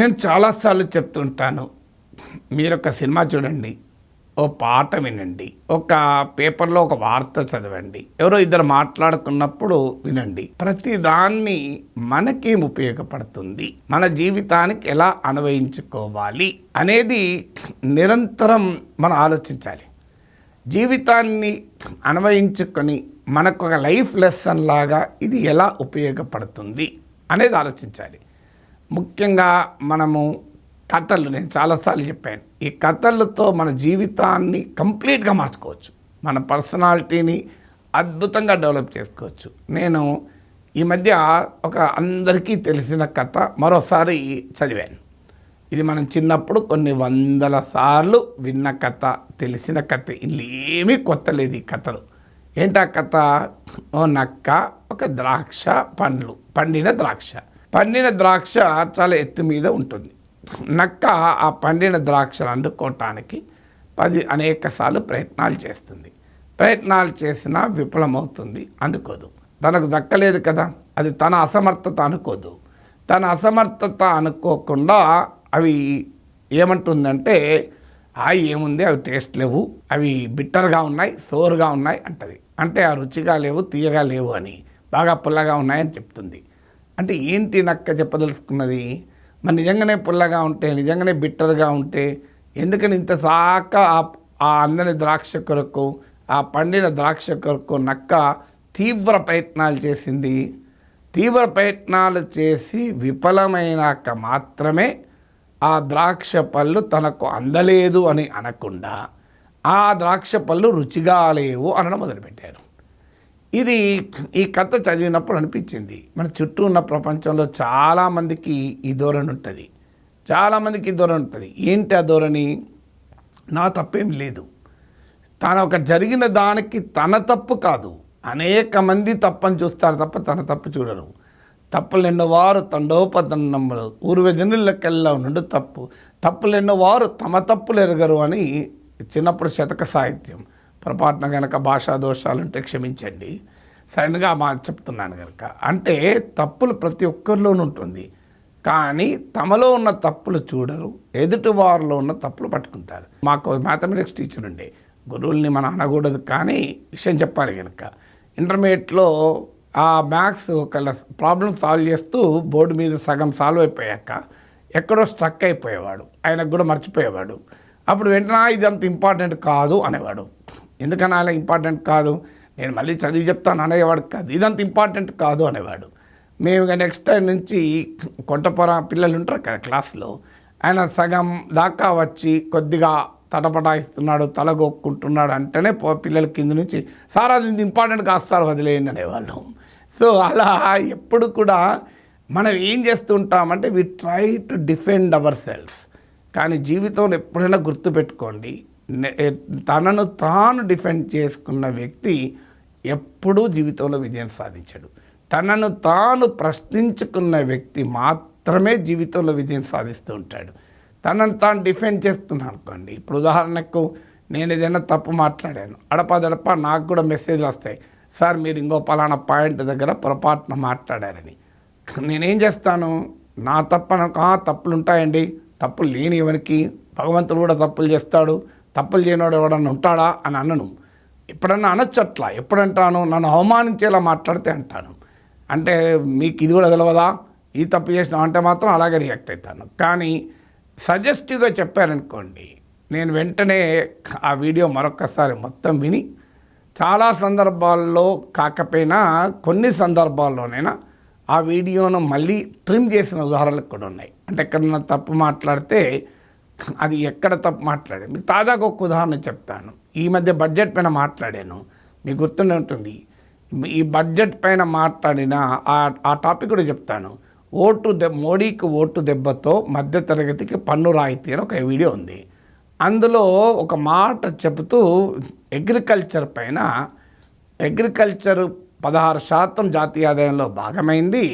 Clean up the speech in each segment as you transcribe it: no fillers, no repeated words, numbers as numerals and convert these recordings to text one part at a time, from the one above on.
నేను చాలాసార్లు చెప్తుంటాను, మీరొక సినిమా చూడండి, ఓ పాట వినండి, ఒక పేపర్లో ఒక వార్త చదవండి, ఎవరో ఇద్దరు మాట్లాడుకున్నప్పుడు వినండి. ప్రతి దాన్ని మనకేం ఉపయోగపడుతుంది, మన జీవితానికి ఎలా అన్వయించుకోవాలి అనేది నిరంతరం మనం ఆలోచించాలి. జీవితాన్ని అన్వయించుకొని మనకు ఒక లైఫ్ లెసన్ లాగా ఇది ఎలా ఉపయోగపడుతుంది అనేది ఆలోచించాలి. ముఖ్యంగా మనము కథలు, నేను చాలాసార్లు చెప్పాను, ఈ కథలతో మన జీవితాన్ని కంప్లీట్గా మార్చుకోవచ్చు, మన పర్సనాలిటీని అద్భుతంగా డెవలప్ చేసుకోవచ్చు. నేను ఈ మధ్య ఒక అందరికీ తెలిసిన కథ మరోసారి చదివాను. ఇది మనం చిన్నప్పుడు కొన్ని వందల సార్లు విన్న కథ, తెలిసిన కథ, ఇల్లు ఏమీ కొత్త లేదు ఈ కథలు. ఏంటా కథ? ఓ నక్క, ఒక ద్రాక్ష పండ్లు, పండిన ద్రాక్ష చాలా ఎత్తు మీద ఉంటుంది. నక్క ఆ పండిన ద్రాక్షను అందుకోవటానికి అనేక సార్లు ప్రయత్నాలు చేస్తుంది. ప్రయత్నాలు చేసినా విఫలమవుతుంది, అందుకోదు. తనకు దక్కలేదు కదా, అది తన అసమర్థత అనుకోదు. తన అసమర్థత అనుకోకుండా అవి ఏమంటుందంటే, ఏముంది, అవి టేస్ట్ లేవు, అవి బిట్టర్గా ఉన్నాయి, సోరుగా ఉన్నాయి అంటది. అంటే ఆ రుచిగా లేవు, తీయగా లేవు అని, బాగా పుల్లగా ఉన్నాయని చెప్తుంది. అంటే ఏంటి నక్క చెప్పదలుచుకున్నది? మరి నిజంగానే పుల్లగా ఉంటే, నిజంగానే బిట్టర్గా ఉంటే ఎందుకని ఇంత సాక ఆ అందని ద్రాక్ష కొరకు, ఆ పండిన ద్రాక్ష కొరకు నక్క తీవ్ర ప్రయత్నాలు చేసింది. తీవ్ర ప్రయత్నాలు చేసి విఫలమైనాక మాత్రమే ఆ ద్రాక్ష పళ్ళు తనకు అందలేదు అని అనకుండా ఆ ద్రాక్ష పళ్ళు రుచిగా లేవు అనడం మొదలుపెట్టారు. ఈ కథ చదివినప్పుడు అనిపించింది, మన చుట్టూ ఉన్న ప్రపంచంలో చాలామందికి ఈ ధోరణి ఉంటుంది. ఏంటి ఆ ధోరణి? నా తప్పేం లేదు, ఒక జరిగిన దానికి తన తప్పు కాదు, అనేక మంది తప్పని చూస్తారు తప్ప తన తప్పు చూడరు. తప్పులెన్నోవారు తండోపతండములు ఊర్వజనులకెల్లా నుండి తప్పులెన్నోవారు తమ తప్పులు ఎరగరు అని చిన్నప్పుడు శతక సాహిత్యం. పొరపాటున కనుక భాషా దోషాలుంటే క్షమించండి, సడన్గా చెప్తున్నాను కనుక. అంటే తప్పులు ప్రతి ఒక్కరిలోనూ ఉంటుంది, కానీ తమలో ఉన్న తప్పులు చూడరు, ఎదుటి వారిలో ఉన్న తప్పులు పట్టుకుంటారు. మాకు మ్యాథమెటిక్స్ టీచర్ ఉండే, గురువుల్ని మనం అనకూడదు కానీ విషయం చెప్పాలి కనుక, ఇంటర్మీడియట్లో ఆ మ్యాథ్స్ ఒక ప్రాబ్లం సాల్వ్ చేస్తూ బోర్డు మీద సగం సాల్వ్ అయిపోయాక ఎక్కడో స్ట్రక్ అయిపోయేవాడు, ఆయనకు కూడా మర్చిపోయేవాడు. అప్పుడు వెంటనే ఇది అంత ఇంపార్టెంట్ కాదు అనేవాడు. ఎందుకన్నా అలా ఇంపార్టెంట్ కాదు, నేను మళ్ళీ చదివి చెప్తాను అనేవాడు కాదు, ఇదంత ఇంపార్టెంట్ కాదు అనేవాడు. మేము ఇక నెక్స్ట్ టైం నుంచి కొంటపొర పిల్లలు ఉంటారు కదా క్లాస్లో, ఆయన సగం దాకా వచ్చి కొద్దిగా తటపటాయిస్తున్నాడు, తలగొక్కుంటున్నాడు అంటేనే పిల్లల కింద నుంచి సార్ అది ఇంపార్టెంట్ కాదు సార్ వదిలేయండి అనేవాళ్ళం. సో అలా ఎప్పుడు కూడా మనం ఏం చేస్తుంటామంటే we try to defend our selves. కానీ జీవితంలో ఎప్పుడైనా గుర్తుపెట్టుకోండి, తనను తాను డిఫెండ్ చేసుకున్న వ్యక్తి ఎప్పుడూ జీవితంలో విజయం సాధించడు. తనను తాను ప్రశ్నించుకున్న వ్యక్తి మాత్రమే జీవితంలో విజయం సాధిస్తూ ఉంటాడు. తనను తాను డిఫెండ్ చేస్తున్నాను అనుకోండి, ఇప్పుడు ఉదాహరణకు నేను ఏదైనా తప్పు మాట్లాడాను, అడపదడప నాకు కూడా మెసేజ్లు వస్తాయి, సార్ మీరు ఇంకో పలానా పాయింట్ దగ్గర పొరపాటున మాట్లాడారని. నేనేం చేస్తాను, నా తప్పులు ఉంటాయండి, తప్పులు లేని ఎవరికి, భగవంతుడు కూడా తప్పులు చేస్తాడు, తప్పులు చేయనివాడు ఎవడన్నా ఉంటాడా అని అనను. ఎప్పుడన్నా అనొచ్చట్లా, ఎప్పుడంటాను, నన్ను అవమానించేలా మాట్లాడితే అంటాను. అంటే మీకు ఇది కూడా తెలియదా, ఈ తప్పు చేసినావు అంటే మాత్రం అలాగే రియాక్ట్ అవుతాను. కానీ సజెస్టివ్గా చెప్పారనుకోండి, నేను వెంటనే ఆ వీడియో మరొకసారి మొత్తం విని, చాలా సందర్భాల్లో కాకపోయినా కొన్ని సందర్భాల్లోనైనా ఆ వీడియోను మళ్ళీ ట్రిమ్ చేసిన ఉదాహరణలు కూడా ఉన్నాయి. అంటే ఎక్కడన్నా తప్పు మాట్లాడితే అది ఎక్కడ తప్పు మాట్లాడాను, మీకు తాజాగా ఒక ఉదాహరణ చెప్తాను. ఈ మధ్య బడ్జెట్ పైన మాట్లాడాను, మీకు గుర్తుండే ఉంటుంది. ఈ బడ్జెట్ పైన మాట్లాడిన ఆ టాపిక్ కూడా చెప్తాను. మోడీకి ఓటు దెబ్బతో మధ్యతరగతికి పన్ను రాయితీ అని ఒక వీడియో ఉంది. అందులో ఒక మాట చెబుతూ అగ్రికల్చర్ 16% జాతీయ ఆదాయంలో భాగమైంది,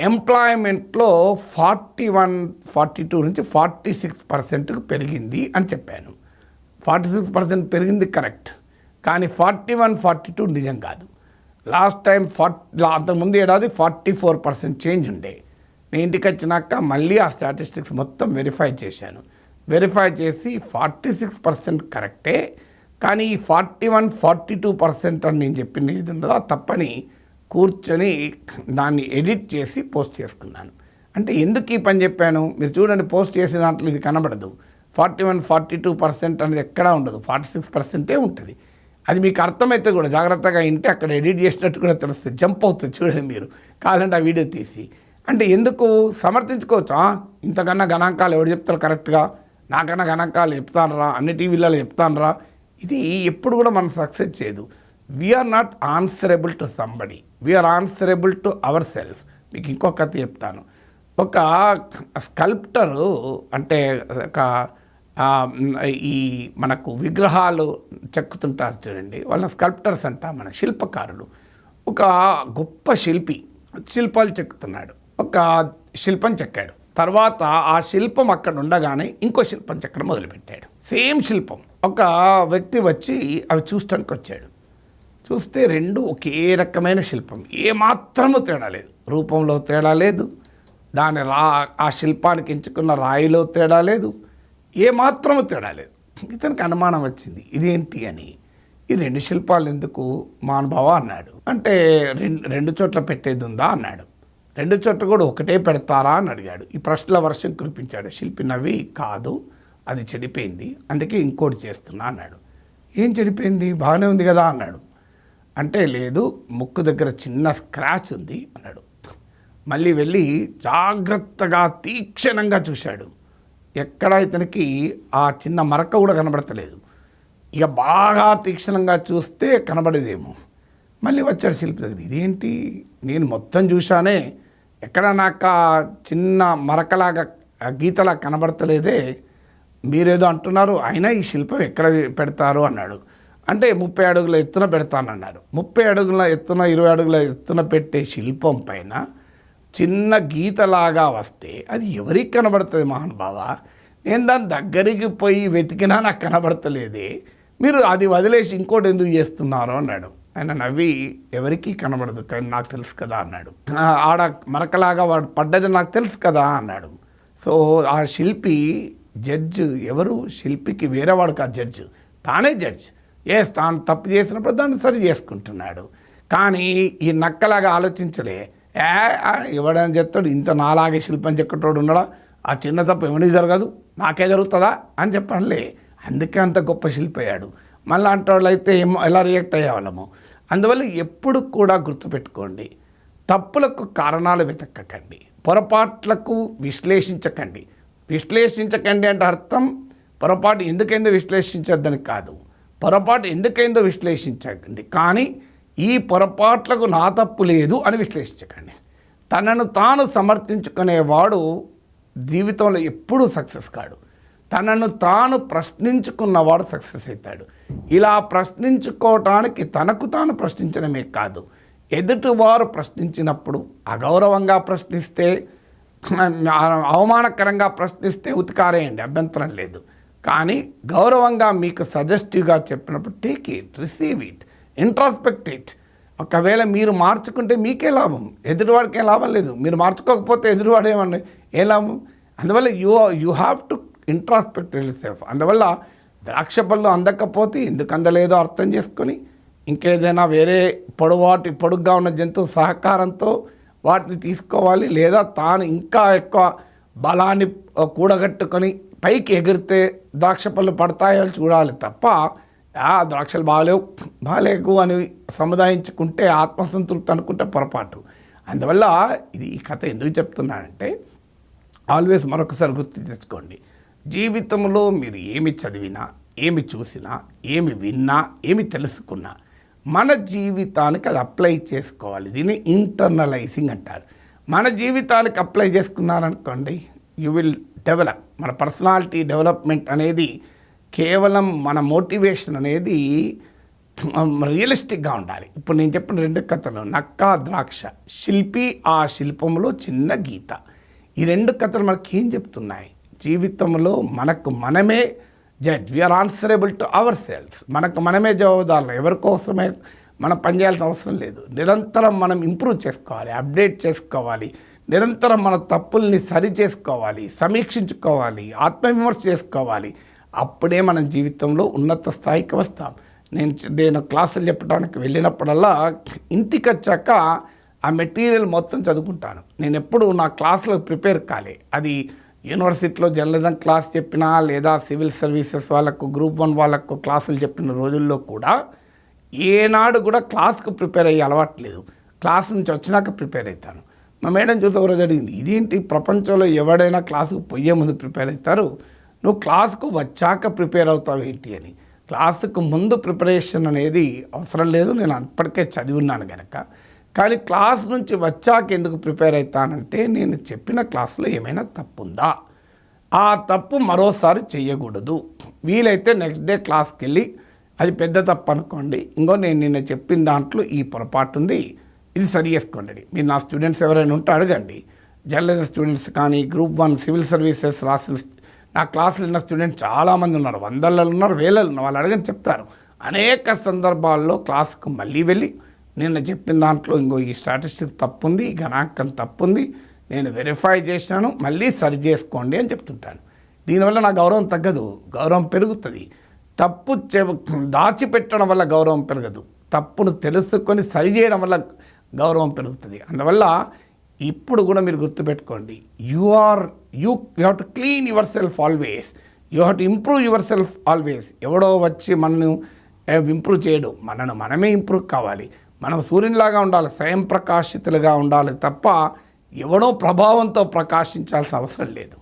ఎంప్లాయ్మెంట్లో 42 నుంచి 46%కు పెరిగింది అని చెప్పాను. 46% పెరిగింది కరెక్ట్, కానీ 41-42 నిజం కాదు. లాస్ట్ టైం అంతకుముందు ఏడాది 44% చేంజ్ ఉండే, నేను ఇంటికి వచ్చినాక మళ్ళీ ఆ స్టాటిస్టిక్స్ మొత్తం వెరిఫై చేశాను. వెరిఫై చేసి 46% కరెక్టే, కానీ ఈ 41-42% అని నేను చెప్పింది ఏది ఉందో తప్పని కూర్చొని దాన్ని ఎడిట్ చేసి పోస్ట్ చేసుకున్నాను. అంటే ఎందుకు ఈ పని చెప్పాను, మీరు చూడండి, పోస్ట్ చేసే దాంట్లో ఇది కనబడదు. 41-42% అనేది ఎక్కడా ఉండదు, 46% ఉంటుంది. అది మీకు అర్థమైతే కూడా జాగ్రత్తగా ఇంటే అక్కడ ఎడిట్ చేసినట్టు కూడా తెలుస్తుంది, జంప్ అవుతుంది. చూడండి మీరు కావాలంటే ఆ వీడియో తీసి. అంటే ఎందుకు సమర్థించుకోవచ్చు, ఇంతకన్నా గణాంకాలు ఎవరు చెప్తారు కరెక్ట్గా, నాకన్నా గణాంకాలు చెప్తానరా, అన్ని టీవీలలో చెప్తానరా, ఇది ఎప్పుడు కూడా మనం సక్సెస్ చేయదు. We are not answerable to somebody, we are answerable to our self. మీకు ఇంకొక కథ చెప్తాను. ఒక స్కల్ప్టరు అంటే ఒక ఈ మనకు విగ్రహాలు చెక్కుతుంటారు చూడండి, వాళ్ళ స్కల్ప్టర్స్ అంటాం, మన శిల్పకారులు. ఒక గొప్ప శిల్పాలు చెక్కుతున్నాడు. ఒక శిల్పం చెక్కాడు, తర్వాత ఆ శిల్పం అక్కడ ఉండగానే ఇంకో శిల్పం చెక్కడం మొదలుపెట్టాడు. సేమ్ శిల్పం. ఒక వ్యక్తి వచ్చి అవి చూడటానికి వచ్చాడు. చూస్తే రెండు ఒకే రకమైన శిల్పం, ఏమాత్రము తేడా లేదు, రూపంలో తేడా లేదు, ఆ శిల్పానికి ఎంచుకున్న రాయిలో తేడా లేదు, ఏమాత్రము తేడా లేదు. ఇతనికి అనుమానం వచ్చింది, ఇదేంటి అని. ఈ రెండు శిల్పాలు ఎందుకు మహానుభావ అన్నాడు. అంటే రెండు చోట్ల పెట్టేది ఉందా అన్నాడు. రెండు చోట్ల కూడా ఒకటే పెడతారా అని అడిగాడు. ఈ ప్రశ్నల వర్షం కురిపించాడు. శిల్పి నవ్వి, కాదు అది చెడిపోయింది, అందుకే ఇంకోటి చేస్తున్నా అన్నాడు. ఏం చెడిపోయింది, బాగానే ఉంది కదా అన్నాడు. అంటే లేదు, ముక్కు దగ్గర చిన్న స్క్రాచ్ ఉంది అన్నాడు. మళ్ళీ వెళ్ళి జాగ్రత్తగా తీక్షణంగా చూశాడు. ఎక్కడ ఇతనికి ఆ చిన్న మరక కూడా కనబడతలేదు. ఇక బాగా తీక్షణంగా చూస్తే కనబడేదేమో. మళ్ళీ వచ్చాడు శిల్పి దగ్గర. ఇదేంటి, నేను మొత్తం చూశానే, ఎక్కడ నాకు చిన్న మరకలాగా గీతలా కనబడతలేదే, మీరేదో అంటున్నారు, అయినా ఈ శిల్పం ఎక్కడ పెడతారు అన్నాడు. అంటే 30 అడుగుల ఎత్తున పెడతానన్నాడు. 30 అడుగుల ఎత్తున 20 అడుగుల ఎత్తున పెట్టే శిల్పం పైన చిన్న గీతలాగా వస్తే అది ఎవరికి కనబడుతుంది మహానుభావ? నేను దాని దగ్గరికి పోయి వెతికినా నాకు కనబడతలేదే, మీరు అది వదిలేసి ఇంకోటి ఎందుకు చేస్తున్నారు అన్నాడు. ఆయన నవ్వి, ఎవరికీ కనబడదు కానీ నాకు తెలుసు కదా అన్నాడు. ఆడ మరకలాగా వాడు పడ్డది నాకు తెలుసు కదా అన్నాడు. సో ఆ శిల్పి జడ్జ్ ఎవరు? శిల్పికి వేరేవాడు కాదు జడ్జ్, తానే జడ్జ్. తాను తప్పు చేసినప్పుడు దాన్ని సరి చేసుకుంటున్నాడు. కానీ ఈ నక్కలాగా ఆలోచించలే, ఎవడని చెప్తాడు, ఇంత నాలాగే శిల్పం చెక్కటోడు ఉన్నాడా, ఆ చిన్న తప్పు ఎవరికి జరగదు, నాకే జరుగుతుందా అని చెప్పనులే. అందుకే అంత గొప్ప శిల్పి అయ్యాడు. మళ్ళీ అంటే వాళ్ళు అయితే ఎలా రియాక్ట్ అయ్యేవాళ్ళము. అందువల్ల ఎప్పుడు కూడా గుర్తుపెట్టుకోండి, తప్పులకు కారణాలు వెతకకండి, పొరపాట్లకు విశ్లేషించకండి. విశ్లేషించకండి అంటే అర్థం పొరపాటు ఎందుకైందో విశ్లేషించద్దని కాదు, పొరపాటు ఎందుకైందో విశ్లేషించకండి, కానీ ఈ పొరపాట్లకు నా తప్పు లేదు అని విశ్లేషించకండి. తనను తాను సమర్థించుకునేవాడు జీవితంలో ఎప్పుడూ సక్సెస్ కాడు. తనను తాను ప్రశ్నించుకున్నవాడు సక్సెస్ అవుతాడు. ఇలా ప్రశ్నించుకోవటానికి తనకు తాను ప్రశ్నించడమే కాదు, ఎదుటివారు ప్రశ్నించినప్పుడు అగౌరవంగా ప్రశ్నిస్తే, అవమానకరంగా ప్రశ్నిస్తే ఉతికారేయండి, అభ్యంతరం లేదు. కానీ గౌరవంగా మీకు సజెస్టివ్గా చెప్పినప్పుడు take it, receive it, introspect it. ఒకవేళ మీరు మార్చుకుంటే మీకే లాభం, ఎదుటివాడికి ఏం లాభం లేదు. మీరు మార్చుకోకపోతే ఎదుటివాడు ఏమన్నా ఏ లాభం? అందువల్ల you have to introspect yourself. అందువల్ల ద్రాక్ష పళ్ళు అందకపోతే ఎందుకు అందలేదో అర్థం చేసుకొని ఇంకేదైనా వేరే పొడుగ్గా ఉన్న జంతువు సహకారంతో వాటిని తీసుకోవాలి, లేదా తాను ఇంకా ఎక్కువ బలాన్ని కూడగట్టుకొని పైకి ఎగిరితే ద్రాక్ష పళ్ళు పడతాయో చూడాలి తప్ప ద్రాక్షలు బాగాలేవు అని సముదాయించుకుంటే ఆత్మసంతృప్తి అనుకుంటే పొరపాటు. అందువల్ల ఈ కథ ఎందుకు చెప్తున్నానంటే, ఆల్వేస్ మరొకసారి గుర్తు తెచ్చుకోండి, జీవితంలో మీరు ఏమి చదివినా, ఏమి చూసినా, ఏమి విన్నా, ఏమి తెలుసుకున్నా మన జీవితానికి అది అప్లై చేసుకోవాలి. దీన్ని ఇంటర్నలైజింగ్ అంటారు. మన జీవితానికి అప్లై చేసుకున్నారనుకోండి, యూ విల్ డెవలప్. మన పర్సనాలిటీ డెవలప్మెంట్ అనేది కేవలం మన మోటివేషన్ అనేది రియలిస్టిక్గా ఉండాలి. ఇప్పుడు నేను చెప్పిన రెండు కథలు, నక్క ద్రాక్ష, శిల్పి ఆ శిల్పంలో చిన్న గీత, ఈ రెండు కథలు మనకి ఏం చెప్తున్నాయి? జీవితంలో మనకు మనమే judge, we are answerable to our selfs. మనకు మనమే జవాబుదారులు, ఎవరికోసమే మనం పనిచేయాల్సిన అవసరం లేదు. నిరంతరం మనం ఇంప్రూవ్ చేసుకోవాలి, అప్డేట్ చేసుకోవాలి. నిరంతరం మన తప్పుల్ని సరి చేసుకోవాలి, సమీక్షించుకోవాలి, ఆత్మవిమర్శ చేసుకోవాలి. అప్పుడే మన జీవితంలో ఉన్నత స్థాయికి వస్తాం. నేను క్లాసులు చెప్పడానికి వెళ్ళినప్పుడల్లా ఇంటికి వచ్చాక ఆ మెటీరియల్ మొత్తం చదువుకుంటాను. నేను ఎప్పుడు నా క్లాసులకు ప్రిపేర్ కాలే. అది యూనివర్సిటీలో జర్నలిజం క్లాస్ చెప్పినా లేదా సివిల్ సర్వీసెస్ వాళ్ళకు గ్రూప్ 1 వాళ్ళకు క్లాసులు చెప్పిన రోజుల్లో కూడా ఏనాడు కూడా క్లాస్కు ప్రిపేర్ అయ్యే అలవాట్లేదు. క్లాస్ నుంచి వచ్చినాక ప్రిపేర్ అవుతాను. మా మేడం చూసి ఒక రోజు అడిగింది, ఇదేంటి ప్రపంచంలో ఎవడైనా క్లాసుకు పోయే ముందు ప్రిపేర్ అవుతారు, నువ్వు క్లాస్కు వచ్చాక ప్రిపేర్ అవుతావు ఏంటి అని. క్లాసుకు ముందు ప్రిపరేషన్ అనేది అవసరం లేదు, నేను అప్పటికే చదివి ఉన్నాను కనుక. కానీ క్లాస్ నుంచి వచ్చాక ఎందుకు ప్రిపేర్ అవుతానంటే నేను చెప్పిన క్లాసులో ఏమైనా తప్పు ఉందా, ఆ తప్పు మరోసారి చేయకూడదు. వీలైతే నెక్స్ట్ డే క్లాస్కి వెళ్ళి అది పెద్ద తప్పు అనుకోండి, ఇంకో నేను నిన్న చెప్పిన దాంట్లో ఈ పొరపాటు ఉంది, ఇది సరి చేసుకోండి. మీరు నా స్టూడెంట్స్ ఎవరైనా ఉంటే అడగండి. జర్నలిజం స్టూడెంట్స్ కానీ గ్రూప్ 1 సివిల్ సర్వీసెస్ రాసిన నా క్లాసులు ఉన్న స్టూడెంట్స్ చాలామంది ఉన్నారు, వందలలో ఉన్నారు, వేలలో ఉన్నారు. వాళ్ళు అడగని చెప్తారు. అనేక సందర్భాల్లో క్లాస్కు మళ్ళీ వెళ్ళి నిన్న చెప్పిన దాంట్లో ఇంకో ఈ స్టాటిస్టిక్ తప్పు ఉంది, ఈ గణాంకం తప్పు ఉంది, నేను వెరిఫై చేశాను, మళ్ళీ సరి చేసుకోండి అని చెప్తుంటాను. దీనివల్ల నా గౌరవం తగ్గదు, గౌరవం పెరుగుతుంది. తప్పు దాచిపెట్టడం వల్ల గౌరవం పెరగదు, తప్పును తెలుసుకొని సరి చేయడం వల్ల గౌరవం పెరుగుతుంది. అందువల్ల ఇప్పుడు కూడా మీరు గుర్తుపెట్టుకోండి, you have to clean your self always, you have to improve your self always. ఎవడో వచ్చి మనను ఇంప్రూవ్ చేయడు, మనమే ఇంప్రూవ్ కావాలి. మనం సూర్యునిలాగా ఉండాలి, స్వయం ప్రకాశితులుగా ఉండాలి తప్ప ఎవడో ప్రభావంతో ప్రకాశించాల్సిన అవసరం లేదు.